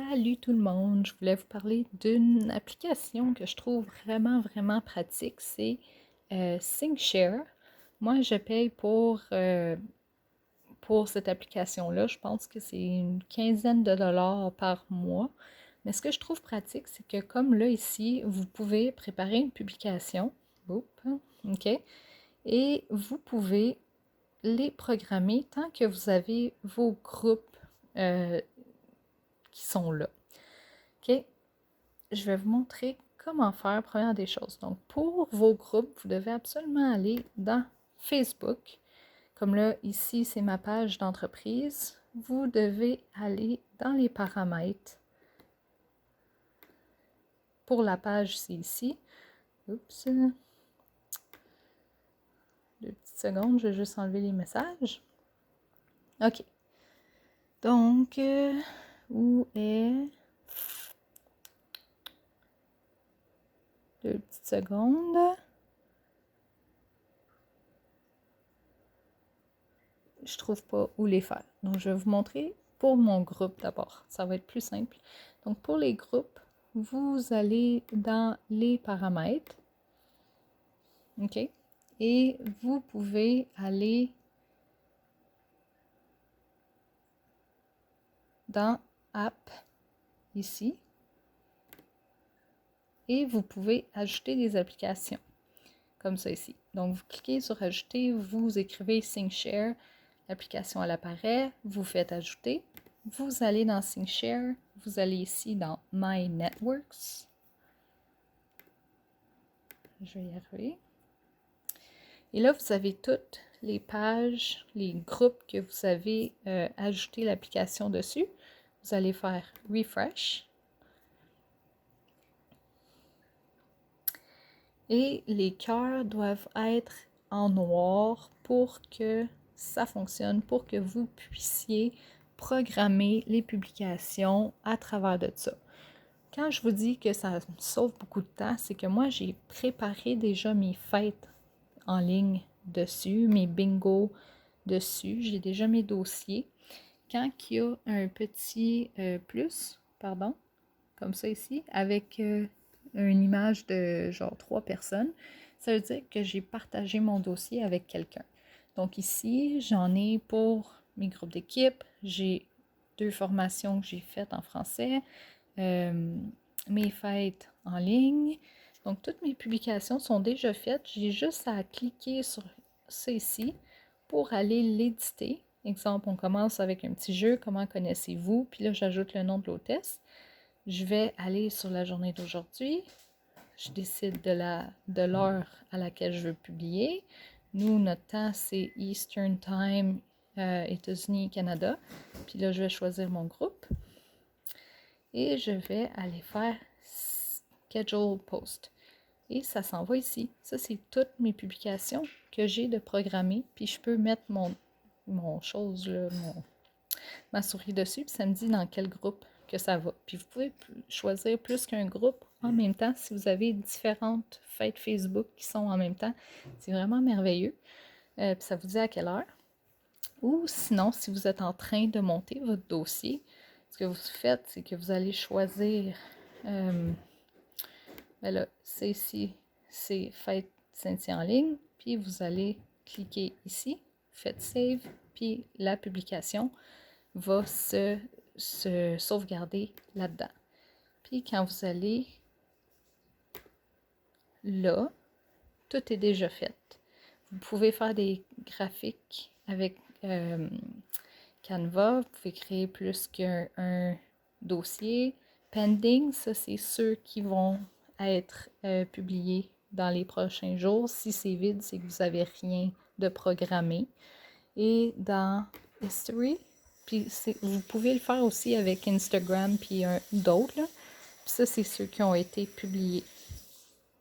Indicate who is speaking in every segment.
Speaker 1: Salut tout le monde! Je voulais vous parler d'une application que je trouve vraiment pratique. C'est ThinkShare. Moi, je paye pour cette application-là. Je pense que c'est une quinzaine de dollars par mois. Mais ce que je trouve pratique, c'est que comme là, ici, vous pouvez préparer une publication. Oups, OK? Et vous pouvez les programmer tant que vous avez vos groupes qui sont là. OK? Je vais vous montrer comment faire, première des choses. Donc, pour vos groupes, vous devez absolument aller dans Facebook. Comme là, ici, c'est ma page d'entreprise. Vous devez aller dans les paramètres. Pour la page, c'est ici. Oups. 2 petites secondes, je vais juste enlever les messages. OK. Donc, où est... 2 petites secondes. Je trouve pas où les faire. Donc, je vais vous montrer pour mon groupe d'abord. Ça va être plus simple. Donc, pour les groupes, vous allez dans les paramètres. OK? Et vous pouvez aller dans App, ici. Et vous pouvez ajouter des applications, comme ça ici. Donc, vous cliquez sur Ajouter, vous écrivez ThinkShare, l'application elle apparaît, vous faites Ajouter. Vous allez dans ThinkShare, vous allez ici dans My Networks. Je vais y arriver. Et là, vous avez toutes les pages, les groupes que vous avez ajouté l'application dessus. Vous allez faire Refresh. Et les cœurs doivent être en noir pour que ça fonctionne, pour que vous puissiez programmer les publications à travers de ça. Quand je vous dis que ça me sauve beaucoup de temps, c'est que moi, j'ai préparé déjà mes fêtes en ligne dessus, mes bingos dessus. J'ai déjà mes dossiers. Quand il y a un petit plus, pardon, comme ça ici, avec une image de genre 3 personnes, ça veut dire que j'ai partagé mon dossier avec quelqu'un. Donc ici, j'en ai pour mes groupes d'équipe. J'ai 2 formations que j'ai faites en français. Mes fêtes en ligne. Donc, toutes mes publications sont déjà faites. J'ai juste à cliquer sur ça ici pour aller l'éditer. Exemple, on commence avec un petit jeu, comment connaissez-vous? Puis là, j'ajoute le nom de l'hôtesse. Je vais aller sur la journée d'aujourd'hui. Je décide de l'heure à laquelle je veux publier. Nous, notre temps, c'est Eastern Time, États-Unis, Canada. Puis là, je vais choisir mon groupe. Et je vais aller faire Schedule Post. Et ça s'en va ici. Ça, c'est toutes mes publications que j'ai de programmer. Puis je peux mettre mon chose, là, ma souris dessus. Puis ça me dit dans quel groupe que ça va. Puis vous pouvez choisir plus qu'un groupe en même temps si vous avez différentes fêtes Facebook qui sont en même temps. C'est vraiment merveilleux. Puis ça vous dit à quelle heure. Ou sinon, si vous êtes en train de monter votre dossier, ce que vous faites, c'est que vous allez choisir, ben là, c'est ici, c'est Fête Cynthia en ligne, puis vous allez cliquer ici, faites Save, puis la publication va se sauvegarder là-dedans. Puis quand vous allez là, tout est déjà fait. Vous pouvez faire des graphiques avec Canva, vous pouvez créer plus qu'un dossier. Pending, ça c'est ceux qui vont être publiés dans les prochains jours. Si c'est vide, c'est que vous n'avez rien de programmé. Et dans History, puis vous pouvez le faire aussi avec Instagram puis d'autres. Puis ça, c'est ceux qui ont été publiés.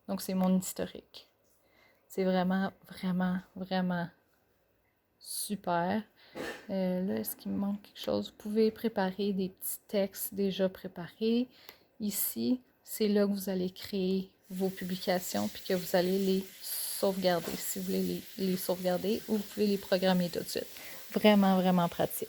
Speaker 1: Donc, c'est mon historique. C'est vraiment super. Là, est-ce qu'il me manque quelque chose? Vous pouvez préparer des petits textes déjà préparés. Ici, c'est là que vous allez créer vos publications puis que vous allez les sauvegarder si vous voulez les sauvegarder ou vous pouvez les programmer tout de suite. Vraiment pratique.